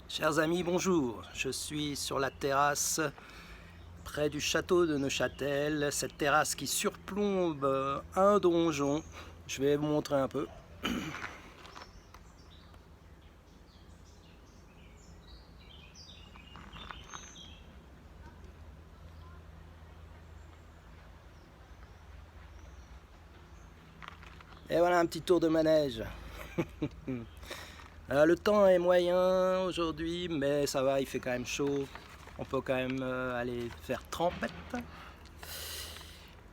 Chers amis, bonjour. Je suis sur la terrasse près du château de Neuchâtel. Cette terrasse qui surplombe un donjon. Je vais vous montrer un peu. Et voilà un petit tour de manège. Le temps est moyen aujourd'hui, mais ça va, il fait quand même chaud. On peut quand même aller faire trempette.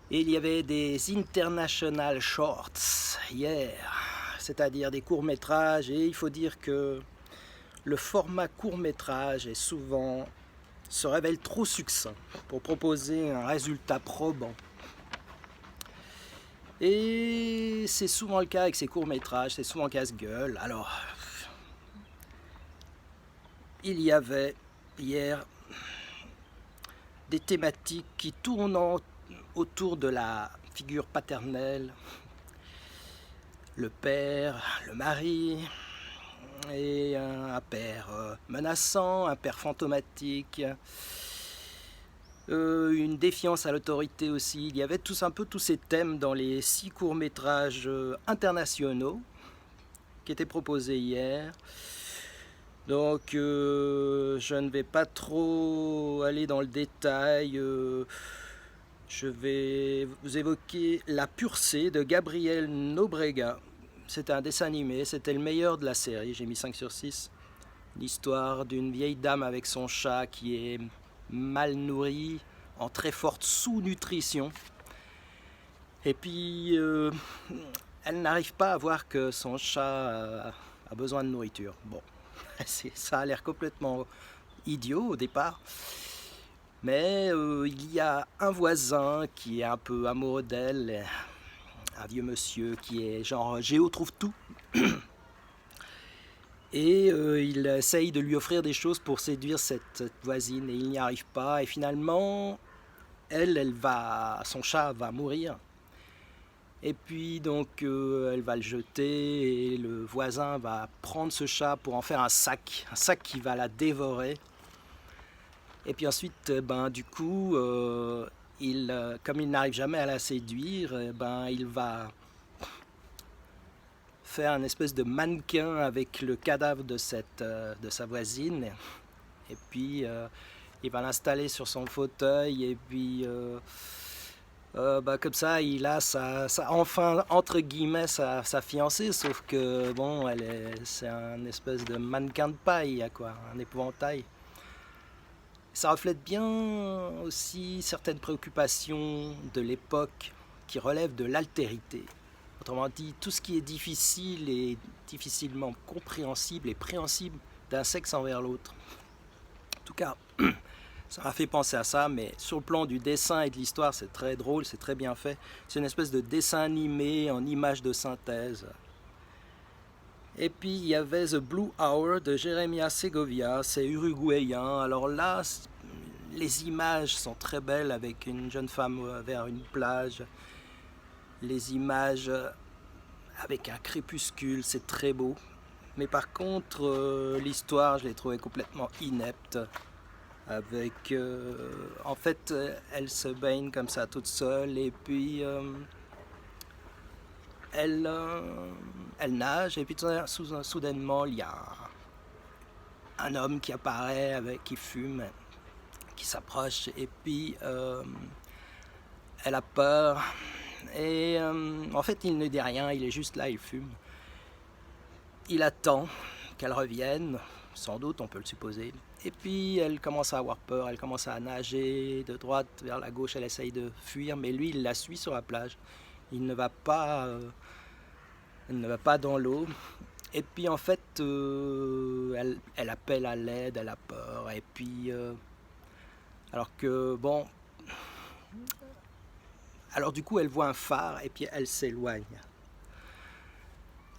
Et il y avait des International Shorts hier, c'est-à-dire des courts-métrages. Et il faut dire que le format court-métrage est souvent se révèle trop succinct pour proposer un résultat probant. Et c'est souvent le cas avec ces courts-métrages, c'est souvent casse-gueule. Alors, il y avait hier des thématiques qui tournent autour de la figure paternelle, le père, le mari, et un père menaçant, un père fantomatique, une défiance à l'autorité aussi. Il y avait un peu tous ces thèmes dans les 6 courts-métrages internationaux qui étaient proposés hier. Donc je ne vais pas trop aller dans le détail. Je vais vous évoquer La Purcée de Gabriel Nobrega. C'était un dessin animé, c'était le meilleur de la série, j'ai mis 5 sur 6. L'histoire d'une vieille dame avec son chat qui est mal nourri, en très forte sous-nutrition. Et puis, elle n'arrive pas à voir que son chat a besoin de nourriture. Bon, ça a l'air complètement idiot au départ. Mais il y a un voisin qui est un peu amoureux d'elle, un vieux monsieur qui est genre Géo trouve tout. Et il essaye de lui offrir des choses pour séduire cette voisine et il n'y arrive pas. Et finalement, son chat va mourir. Et puis donc elle va le jeter et le voisin va prendre ce chat pour en faire un sac qui va la dévorer. Et puis ensuite, du coup, comme il n'arrive jamais à la séduire, il va faire une espèce de mannequin avec le cadavre de sa voisine. Et puis il va l'installer sur son fauteuil et puis comme ça il a enfin entre guillemets sa fiancée, sauf que bon c'est un espèce de mannequin de paille quoi, un épouvantail. Ça reflète bien aussi certaines préoccupations de l'époque qui relèvent de l'altérité. Autrement dit, tout ce qui est difficile et difficilement compréhensible et préhensible d'un sexe envers l'autre. En tout cas, ça m'a fait penser à ça, mais sur le plan du dessin et de l'histoire, c'est très drôle, c'est très bien fait. C'est une espèce de dessin animé en images de synthèse. Et puis il y avait The Blue Hour de Jeremias Segovia, c'est uruguayen. Alors là, les images sont très belles avec une jeune femme vers une plage. Les images avec un crépuscule, c'est très beau. Mais par contre, l'histoire, je l'ai trouvée complètement inepte. Avec, en fait, elle se baigne comme ça toute seule et puis elle nage et puis soudainement il y a un homme qui apparaît qui fume, qui s'approche et puis elle a peur et en fait il ne dit rien, il est juste là, il fume. Il attend qu'elle revienne, sans doute, on peut le supposer. Et puis elle commence à avoir peur, elle commence à nager de droite vers la gauche, elle essaye de fuir, mais lui il la suit sur la plage. Il ne va pas, elle ne va pas dans l'eau. Et puis en fait, elle appelle à l'aide, elle a peur. Et puis, alors que bon, alors du coup, elle voit un phare et puis elle s'éloigne.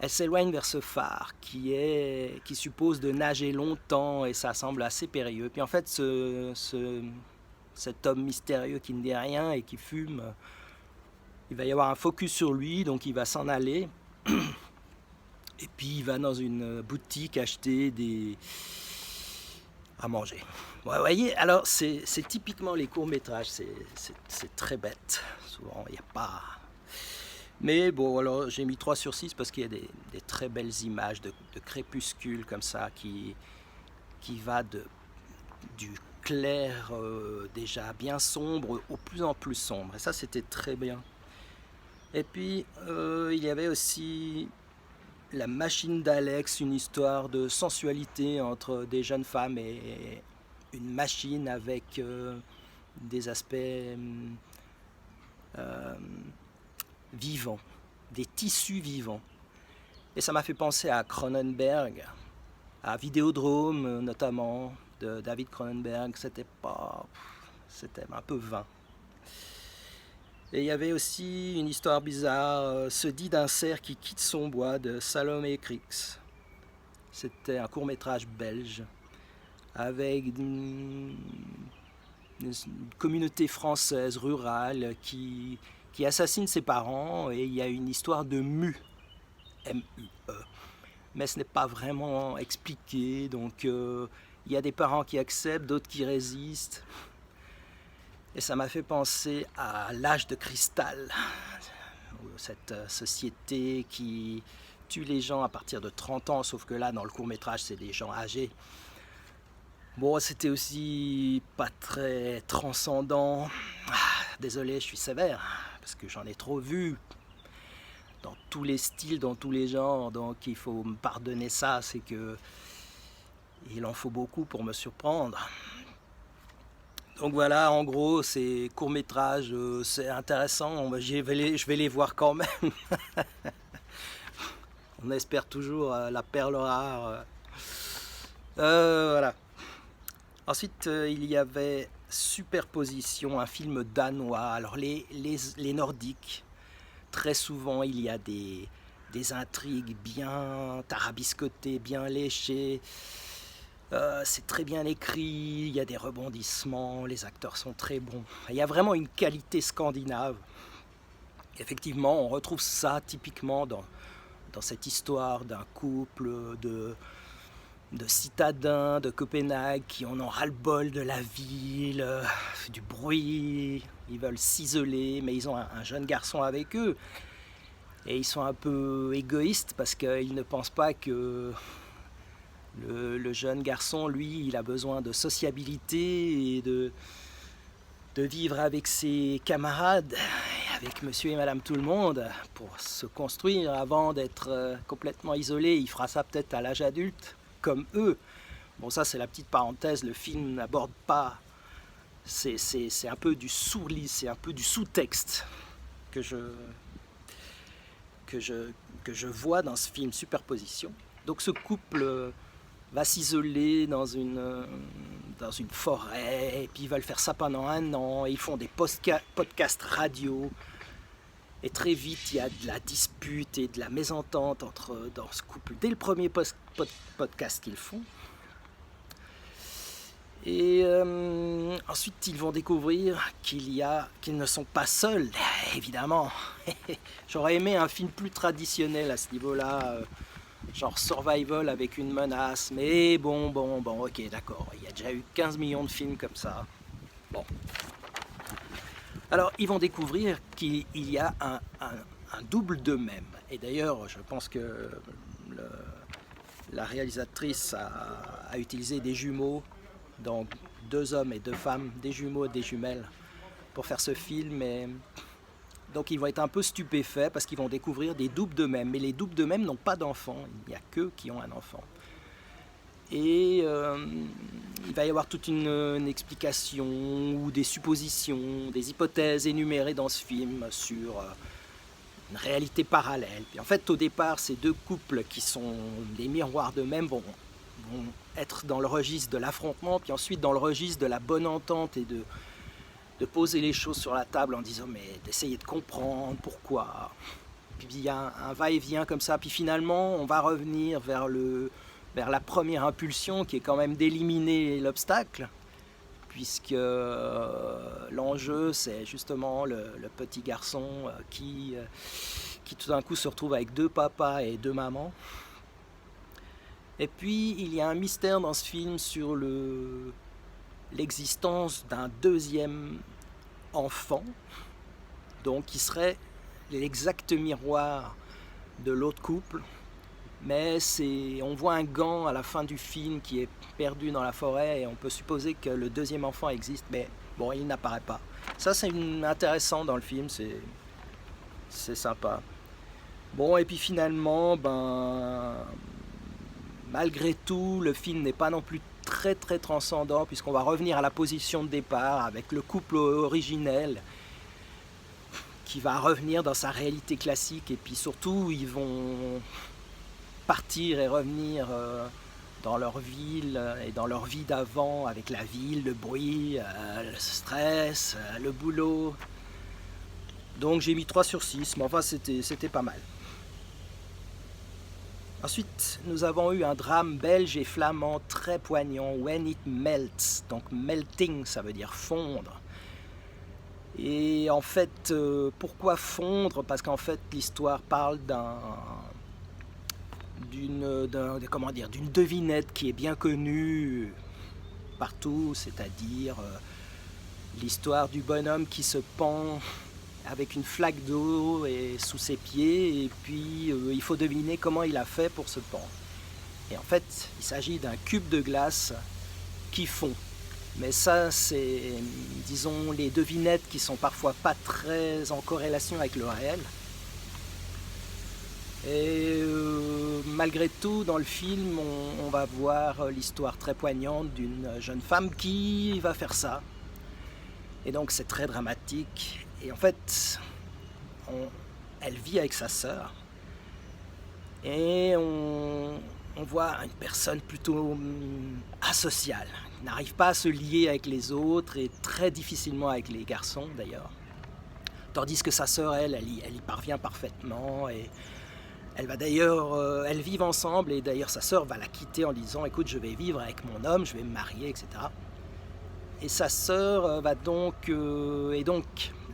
Elle s'éloigne vers ce phare qui suppose de nager longtemps et ça semble assez périlleux. Puis en fait, cet homme mystérieux qui ne dit rien et qui fume, il va y avoir un focus sur lui, donc il va s'en aller. Et puis il va dans une boutique acheter à manger. Ouais, vous voyez, alors c'est typiquement les courts-métrages, c'est très bête. Souvent, il n'y a pas... Mais bon, alors j'ai mis 3 sur 6 parce qu'il y a des très belles images de crépuscule comme ça qui va du clair déjà bien sombre au plus en plus sombre. Et ça, c'était très bien. Et puis, il y avait aussi La machine d'Alex, une histoire de sensualité entre des jeunes femmes et une machine avec des aspects vivants, des tissus vivants. Et ça m'a fait penser à Cronenberg, à Vidéodrome notamment, de David Cronenberg. C'était un peu vain. Et il y avait aussi une histoire bizarre, Ce dit d'un cerf qui quitte son bois, de Salomé Krix. C'était un court-métrage belge avec une communauté française rurale qui assassine ses parents, et il y a une histoire de mue, M-U-E. Mais ce n'est pas vraiment expliqué, donc il y a des parents qui acceptent, d'autres qui résistent. Et ça m'a fait penser à l'âge de cristal, cette société qui tue les gens à partir de 30 ans, sauf que là, dans le court-métrage, c'est des gens âgés. Bon, c'était aussi pas très transcendant. Désolé, je suis sévère, parce que j'en ai trop vu, dans tous les styles, dans tous les genres, donc il faut me pardonner ça, c'est que il en faut beaucoup pour me surprendre. Donc voilà, en gros, ces courts-métrages, c'est intéressant, je vais les voir quand même. On espère toujours la perle rare. Voilà. Ensuite, il y avait Superposition, un film danois. Alors les Nordiques, très souvent, il y a des intrigues bien tarabiscotées, bien léchées. C'est très bien écrit, il y a des rebondissements, les acteurs sont très bons. Il y a vraiment une qualité scandinave. Effectivement, on retrouve ça typiquement dans cette histoire d'un couple de citadins de Copenhague qui en ont ras-le-bol de la ville, du bruit. Ils veulent s'isoler, mais ils ont un jeune garçon avec eux. Et ils sont un peu égoïstes parce qu'ils ne pensent pas que le jeune garçon, lui, il a besoin de sociabilité et de vivre avec ses camarades, avec monsieur et madame tout le monde, pour se construire avant d'être complètement isolé. Il fera ça peut-être à l'âge adulte, comme eux. Bon, ça, c'est la petite parenthèse. Le film n'aborde pas... C'est un peu du sous-lit, c'est un peu du sous-texte que je vois dans ce film Superposition. Donc ce couple va s'isoler dans une forêt, et puis ils veulent faire ça pendant 1 an, et ils font des podcasts radio, et très vite il y a de la dispute et de la mésentente dans ce couple, dès le premier podcast qu'ils font. Et ensuite ils vont découvrir qu'ils ne sont pas seuls, évidemment. J'aurais aimé un film plus traditionnel à ce niveau-là, genre survival avec une menace, mais bon, ok, d'accord, il y a déjà eu 15 millions de films comme ça. Bon. Alors, ils vont découvrir qu'il y a un double d'eux-mêmes. Et d'ailleurs, je pense que la réalisatrice a utilisé des jumeaux, donc 2 hommes et 2 femmes, des jumeaux et des jumelles, pour faire ce film. Et donc ils vont être un peu stupéfaits parce qu'ils vont découvrir des doubles d'eux-mêmes. Mais les doubles d'eux-mêmes n'ont pas d'enfants, il n'y a qu'eux qui ont un enfant. Et il va y avoir toute une explication ou des suppositions, des hypothèses énumérées dans ce film sur une réalité parallèle. Puis en fait, au départ, ces 2 couples qui sont des miroirs d'eux-mêmes vont être dans le registre de l'affrontement, puis ensuite dans le registre de la bonne entente et de poser les choses sur la table en disant mais d'essayer de comprendre pourquoi. Puis il y a un va-et-vient comme ça, puis finalement on va revenir vers la première impulsion qui est quand même d'éliminer l'obstacle, puisque l'enjeu c'est justement le petit garçon qui tout d'un coup se retrouve avec 2 papas et 2 mamans. Et puis il y a un mystère dans ce film sur l'existence d'un deuxième enfant, donc qui serait l'exact miroir de l'autre couple. Mais on voit un gant à la fin du film qui est perdu dans la forêt et on peut supposer que le deuxième enfant existe, mais bon, il n'apparaît pas. Ça, c'est intéressant dans le film, c'est sympa. Bon, et puis finalement, malgré tout, le film n'est pas non plus très très transcendant puisqu'on va revenir à la position de départ avec le couple originel qui va revenir dans sa réalité classique et puis surtout ils vont partir et revenir dans leur ville et dans leur vie d'avant avec la ville, le bruit, le stress, le boulot. Donc j'ai mis 3 sur 6, mais enfin c'était pas mal. Ensuite, nous avons eu un drame belge et flamand très poignant, When It Melts. Donc melting, ça veut dire fondre. Et en fait, pourquoi fondre? Parce qu'en fait, l'histoire parle d'une devinette qui est bien connue partout, c'est-à-dire l'histoire du bonhomme qui se pend avec une flaque d'eau sous ses pieds et puis il faut deviner comment il a fait pour se pendre. Et en fait, il s'agit d'un cube de glace qui fond. Mais ça, c'est, disons, les devinettes qui sont parfois pas très en corrélation avec le réel. Et malgré tout, dans le film, on va voir l'histoire très poignante d'une jeune femme qui va faire ça. Et donc c'est très dramatique. Et en fait, elle vit avec sa sœur. Et on voit une personne plutôt asociale. Elle n'arrive pas à se lier avec les autres et très difficilement avec les garçons d'ailleurs. Tandis que sa sœur, elle y parvient parfaitement. Et elle va d'ailleurs, elles vivent ensemble et d'ailleurs sa sœur va la quitter en disant « Écoute, je vais vivre avec mon homme, je vais me marier, etc. » Et sa sœur va donc, et donc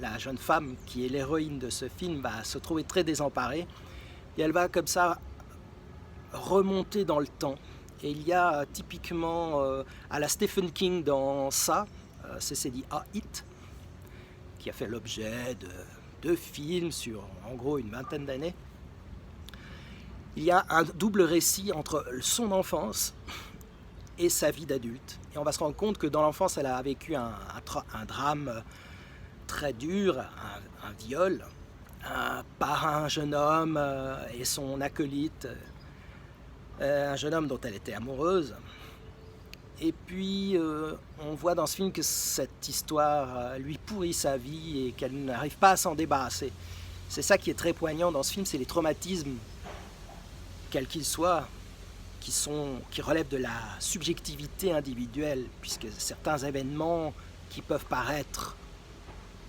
la jeune femme qui est l'héroïne de ce film va se trouver très désemparée et elle va comme ça remonter dans le temps. Et il y a typiquement à la Stephen King dans ça, c'est dit « It », qui a fait l'objet de 2 films sur en gros une vingtaine d'années. Il y a un double récit entre son enfance et sa vie d'adulte. Et on va se rendre compte que dans l'enfance, elle a vécu un drame très dur, un viol, par un jeune homme et son acolyte, un jeune homme dont elle était amoureuse. Et puis, on voit dans ce film que cette histoire lui pourrit sa vie et qu'elle n'arrive pas à s'en débarrasser. C'est ça qui est très poignant dans ce film, c'est les traumatismes, quels qu'ils soient, qui relèvent de la subjectivité individuelle, puisque certains événements qui peuvent paraître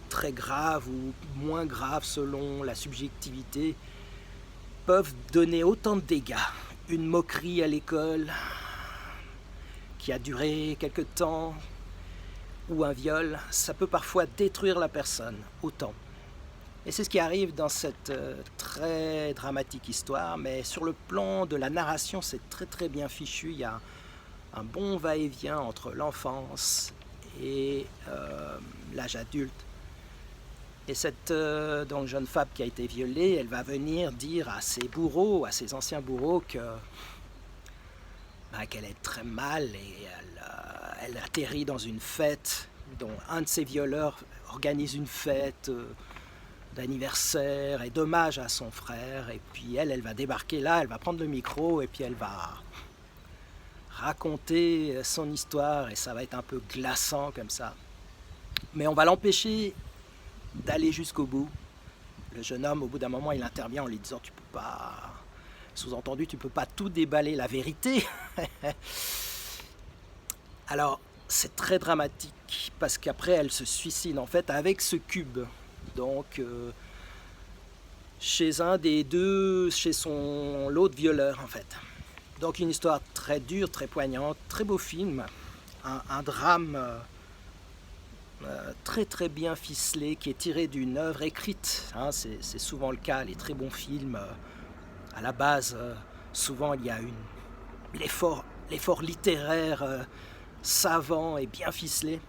très graves ou moins graves selon la subjectivité peuvent donner autant de dégâts. Une moquerie à l'école qui a duré quelque temps ou un viol, ça peut parfois détruire la personne autant. Et c'est ce qui arrive dans cette très dramatique histoire, mais sur le plan de la narration, c'est très très bien fichu. Il y a un bon va-et-vient entre l'enfance et l'âge adulte. Et cette donc, jeune femme qui a été violée, elle va venir dire à ses bourreaux, à ses anciens bourreaux, qu'elle est très mal et elle atterrit dans une fête dont un de ses violeurs organise une fête d'anniversaire et d'hommage à son frère, et puis elle va débarquer là, elle va prendre le micro et puis elle va raconter son histoire et ça va être un peu glaçant comme ça. Mais on va l'empêcher d'aller jusqu'au bout. Le jeune homme, au bout d'un moment, il intervient en lui disant « Tu peux pas... » Sous-entendu, tu peux pas tout déballer la vérité. Alors, c'est très dramatique parce qu'après, elle se suicide en fait avec ce cube. Donc, chez un des deux, chez l'autre violeur en fait. Donc une histoire très dure, très poignante, très beau film, un drame très très bien ficelé qui est tiré d'une œuvre écrite. Hein, c'est souvent le cas, les très bons films. À la base, souvent il y a l'effort littéraire savant et bien ficelé.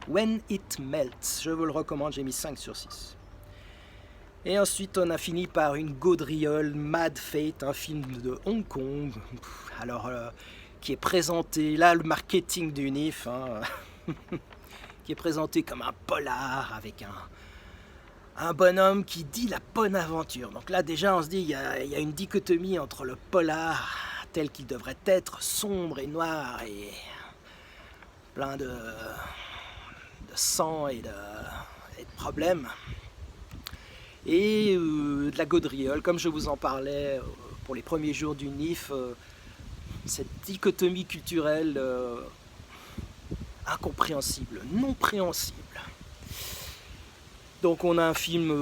When It Melts, je vous le recommande, j'ai mis 5 sur 6. Et ensuite, on a fini par une gaudriole, Mad Fate, un film de Hong Kong. Alors, qui est présenté, là, le marketing du NIF, hein, qui est présenté comme un polar avec un bonhomme qui dit la bonne aventure. Donc là, déjà, on se dit, il y a une dichotomie entre le polar tel qu'il devrait être, sombre et noir et plein de sang et de problèmes. Et de la gaudriole, comme je vous en parlais pour les premiers jours du NIF, cette dichotomie culturelle incompréhensible, non préhensible. Donc on a un film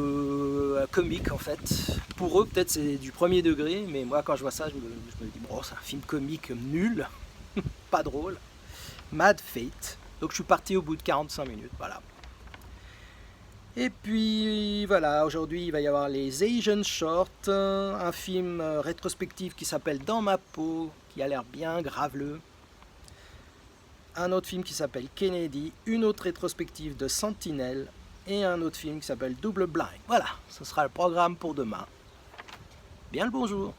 comique en fait. Pour eux peut-être c'est du premier degré, mais moi quand je vois ça je me dis bon c'est un film comique nul, pas drôle. Mad Fate. Donc je suis parti au bout de 45 minutes, voilà. Et puis voilà, aujourd'hui il va y avoir les Asian Short, un film rétrospectif qui s'appelle Dans ma peau, qui a l'air bien graveleux. Un autre film qui s'appelle Kennedy, une autre rétrospective de Sentinelle et un autre film qui s'appelle Double Blind. Voilà, ce sera le programme pour demain. Bien le bonjour.